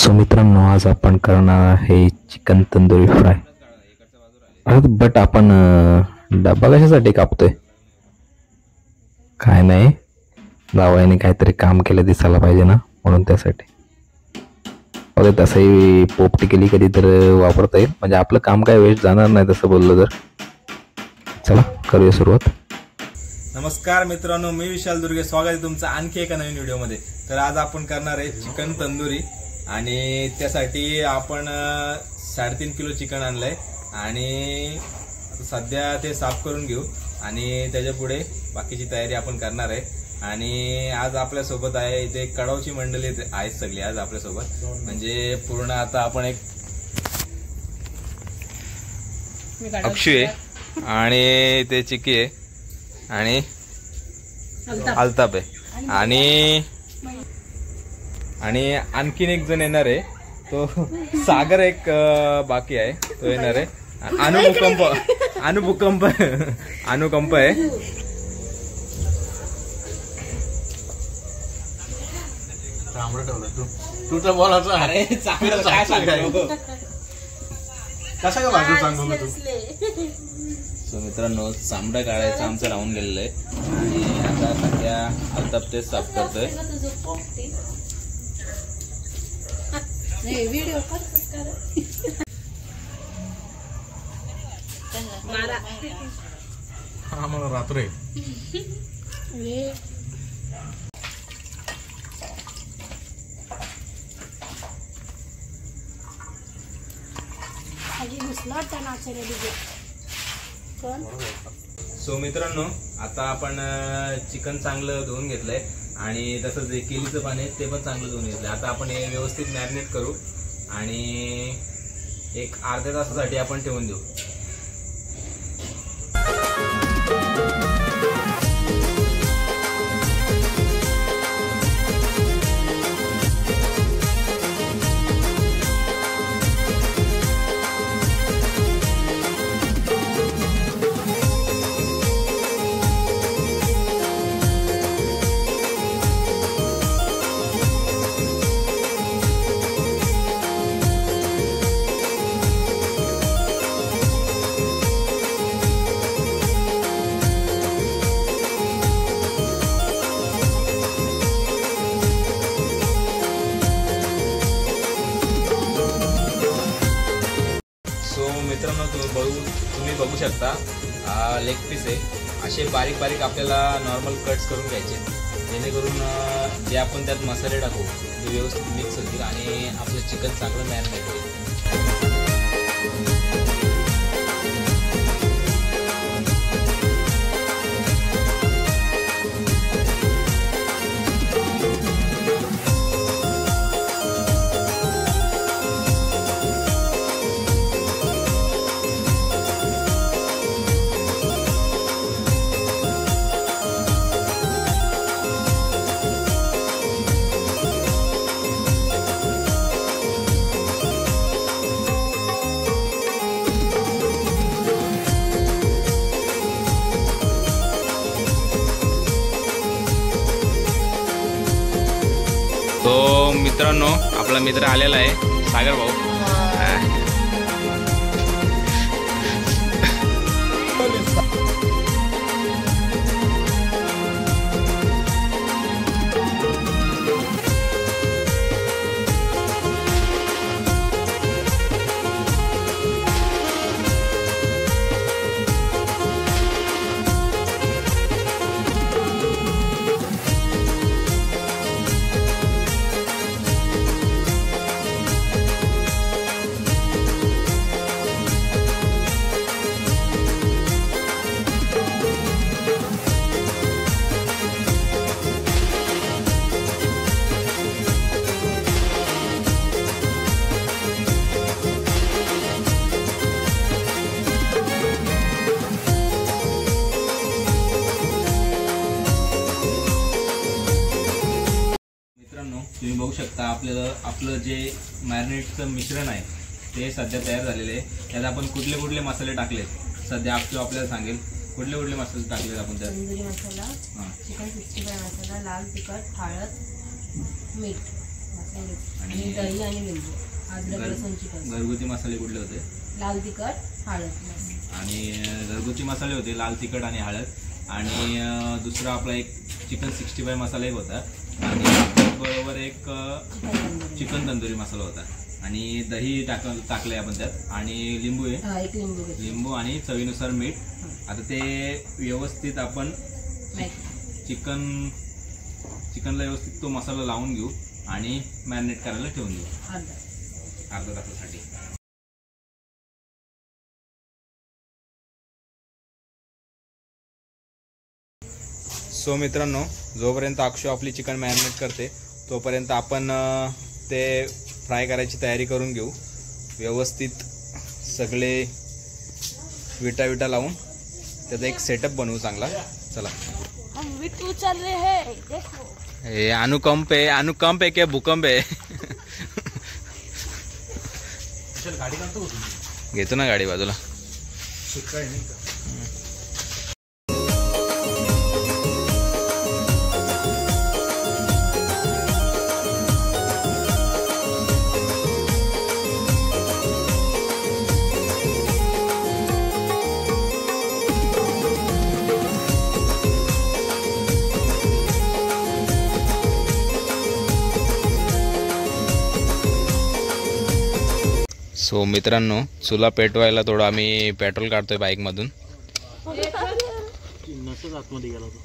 So मित्रांनो, आज आपण करणार आहे चिकन तंदुरी फ्राय। बट आपण डब्बा कशासाठी कापतोय? काय नाही, जावयाने काहीतरी काम केलं दिसायला पाहिजे ना, म्हणून त्यासाठी। अरे तसंही पोपटी केली कधी तर वापरता येईल, म्हणजे आपलं काम काय वेस्ट जाणार नाही तसं बोललं तर। चला करूया सुरुवात। नमस्कार मित्रांनो, मी विशाल दुर्गे, स्वागत आहे तुमचं आणखी एका नवीन व्हिडिओमध्ये। तर आज आपण करणार आहे चिकन तंदुरी आणि त्यासाठी आपण 3.5 किलो चिकन आणलंय आणि सध्या ते साफ करून घेऊ आणि त्याच्या पुढे बाकीची तयारी आपण करणार आहे। आणि आज आपल्या सोबत आहे इथे कडावची मंडळी आहेत सगळी आज आपल्या सोबत, म्हणजे पूर्ण आता आपण एक अक्षू आहे आणि ते चिकी आहे आणि अल्ताफ आहे आणि आणखीन एक जण येणार आहे, तो सागर एक बाकी आहे, तो येणार आहे। अनुकंप आहे। तू तर बोलायचं अरे चांगलं काय सांगतो कसं काय बाजू सांगू मी तू। सो मित्रांनो, चांबडा काढायचं आमचं राहून गेलेलं आहे आणि आता सध्या अल्ताफ तेच साफ करतोय। हा मला रात्र सो मित्रांनो, आता आपण चिकन चांगलं धुवून घेतलंय आणि तसंच जे केलीचं पाणी आहे ते पण चांगलं धुवून घेतलंय। आता आपण हे व्यवस्थित मॅरिनेट करू आणि एक अर्ध्या तासासाठी आपण ठेवून देऊ। मित्रांनो, तुम्ही बघू शकता लेग पीस आहे। असे बारीक बारीक आपल्याला नॉर्मल कट्स करून घ्यायचे, जेणेकरून जे आपण त्यात मसाले टाकू ते व्यवस्थित मिक्स होतील आणि आपलं चिकन चांगलं मॅरिनेट होईल। तो मित्रांनो, आपला मित्र आलेला आहे सागर भाऊ। तुम्ही बघू शकता आपलं जे मॅरिनेटचं मिश्रण आहे ते सध्या तयार झालेलं आहे। त्यात आपण कुठले कुठले मसाले टाकलेत सध्या आपल्याला सांगेल। कुठले कुठले मसाले टाकलेत आपण त्यात? तंदुरी मसाला, चिकन 65 मसाला, लाल तिखट, हळद, मीठ। आणि दही आणि लिंबू. अद्रक लसूण चिकन. घरगुती मसाले कुठले होते? लाल तिखट, हळद. आणि घरगुती मसाले होते लाल तिखट आणि हळद. आणि दुसरा आपला एक चिकन 65 मसाला एक होता आणि बरोबर एक चिकन तंदुरी मसाला होता. आणि दही टाकलंय आपण त्यात आणि लिंबू आहे, एक लिंबू आणि चवीनुसार मीठ. आता ते व्यवस्थित आपण चिकनला व्यवस्थित तो मसाला लावून घेऊ आणि मॅरिनेट करायला ठेवून देऊ अर्धा तासासाठी. सो मित्रांनो, जोपर्यंत अक्षू आपली चिकन मॅरिनेट करते तोपर्यंत आपण ते फ्राय करायची तयारी करून घेऊ. व्यवस्थित सगळे विटा लावून त्याचा एक सेटअप बनवू चांगला. चला. हम विटू चल रहे हैं, देखो. हे अनुकंप आहे की भूकंप आहे? गाडी काढतो घेतो ना गाडी बाजूला. सो मित्रांनो, चुला पेटवायला थोडं आम्ही पेट्रोल काढतोय बाईकमधून. आतमध्ये गेला होता.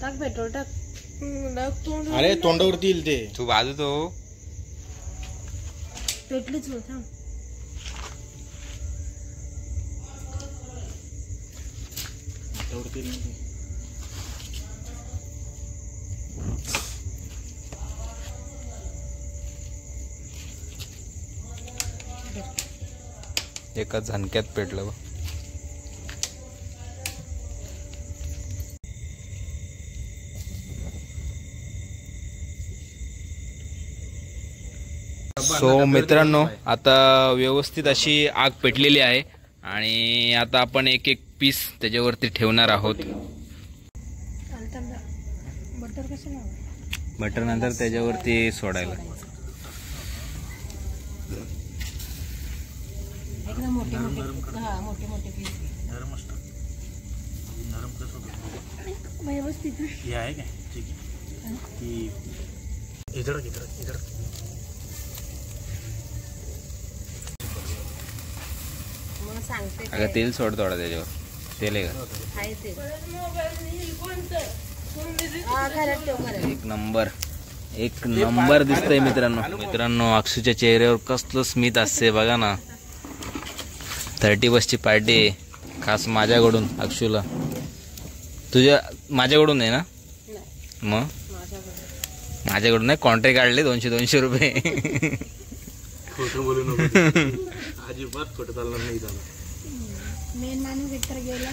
टाक पेट्रोल टाक. अरे तोंडावरती येईल ते. तू बाजू तो पेटलीच थांब. एका झणक्यात पेटलं. सो मित्रांनो, आता व्यवस्थित अशी आग पेटलेली आहे आणि आता आपण एक एक पीस त्याच्यावरती ठेवणार आहोत. बटर नंतर त्याच्यावरती सोडायला. मोठे मोठे पीस व्यवस्थित. हे आहे काय? ठीक आहे. की इधर सांगते. अगं तेल सोड थोडा त्याच्यावर. तेल आहे का? एक नंबर दिसतंय मित्रांनो. अक्षूच्या चेहऱ्यावर कसलं स्मित असते बघा ना. 30 ची पार्टी खास माझ्याकडून अक्षूला. माझ्याकडून आहे ना? मग माझ्याकडून नाही, कॉन्ट्रॅक्ट काढले 200 रुपये. खोटं बोलू नको. अजिबात खोटं चालणार नाही. मेन माणूस एकतर गेला.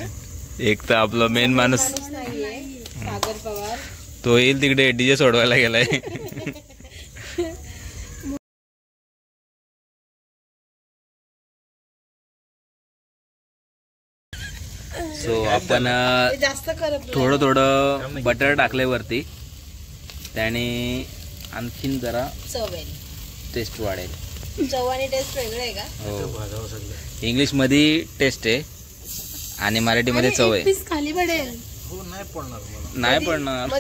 एक तर आपला मेन माणूस सागर पवार तो येईल तिकडे डीजे सोडवायला गेलाय. सो आपण थोडं बटर टाकलंय वरती. त्याने आणखीन जरा टेस्ट वाढेल. चव आणि टेस्ट वेगळं आहे का? हो, इंग्लिश मध्ये टेस्ट आहे आणि मराठी मध्ये चव आहे. खाली पडेल. नाही पडणार.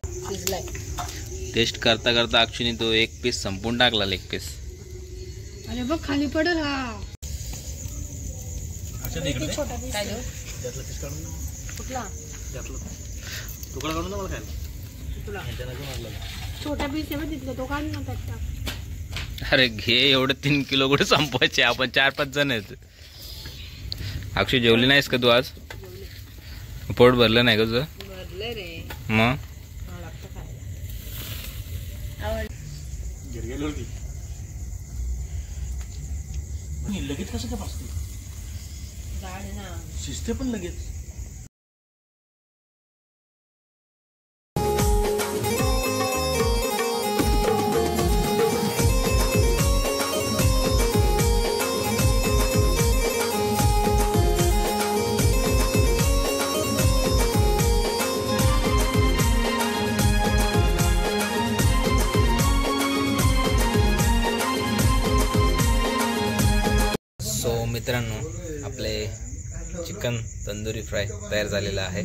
टेस्ट करता करता अक्षुनी तो एक पीस संपून टाकला, लेग पीस. अरे बघ खाली पडेल. हा छोटा पीस कुठला? तुकडा काढून मला खायला. छोटा पीस आहे बघ तिथलं, तो काढ ना त्यात. अरे घे, एवढं 3 किलो कुठे संपवायचे? आपण 4-5 जण आहेत. अक्षय जेवली नाहीस का तू आज? पोट भरलं नाही का तुझं? भरलं रे. मग लगेच कसं काय पाचते? शिजते पण लगेच. मित्रांनो, आपले चिकन तंदुरी फ्राय तयार झालेला आहे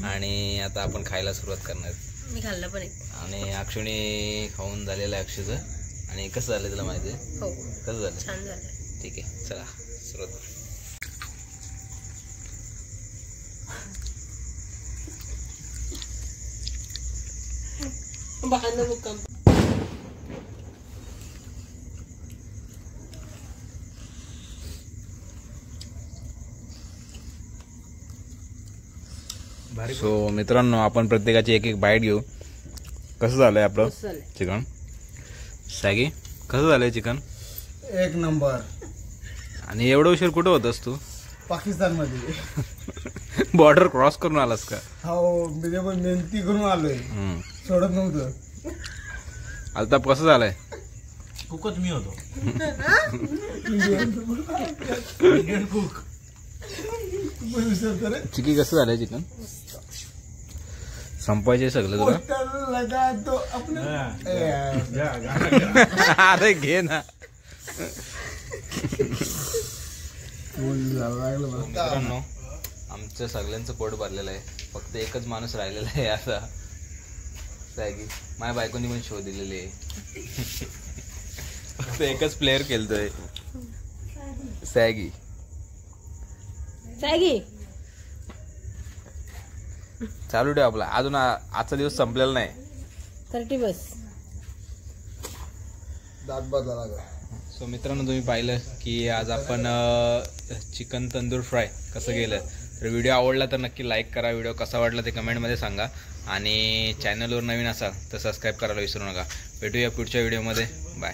आणि आता आपण खायला सुरुवात करणार. मी खाल्लं पण एक. आणि अक्षुने खाऊन झालेलं आहे अक्षुचं. आणि कसं झालं तुला माहिती आहे? हो कसं झालं? छान झालं. ठीक आहे, चला सुरुवात करू. सो मित्रांनो, आपण प्रत्येकाची एक एक बाईट घेऊ. कसं झालंय आपलं चिकन? सॅगी, कसं झालंय चिकन? एक नंबर. आणि एवढं उशीर कुठं होतास तू? पाकिस्तान मध्ये. बॉर्डर क्रॉस करून आलास का? हो, मी पण मेहनती करून आलोय, सोडत नव्हतं. अल्ताफ कसं झालंय? कुकच मी होतो. Indian cook. चिकी कसं झालंय चिकन? संपायचे सगळं तुला? अरे घे ना. मित्रांनो, आमचं सगळ्यांचं पोट भरलेलं आहे, फक्त एकच माणूस राहिलेला आहे असा सॅगी. माझ्या बायकोनी पण शो दिलेले आहे. फक्त एकच प्लेअर खेळतोय, सॅगी. चालू ठेव आपला, अजून आजचा दिवस संपलेला नाही. 30 बस. सो मित्रांनो, तुम्ही पाहिलं की आज आपण चिकन तंदूर फ्राय कसं केलं. तर व्हिडिओ आवडला तर नक्की लाईक करा. व्हिडिओ कसा वाटला ते कमेंटमध्ये सांगा. आणि चॅनलवर नवीन असाल तर सबस्क्राईब करायला विसरू नका. भेटूया पुढच्या व्हिडिओमध्ये. बाय.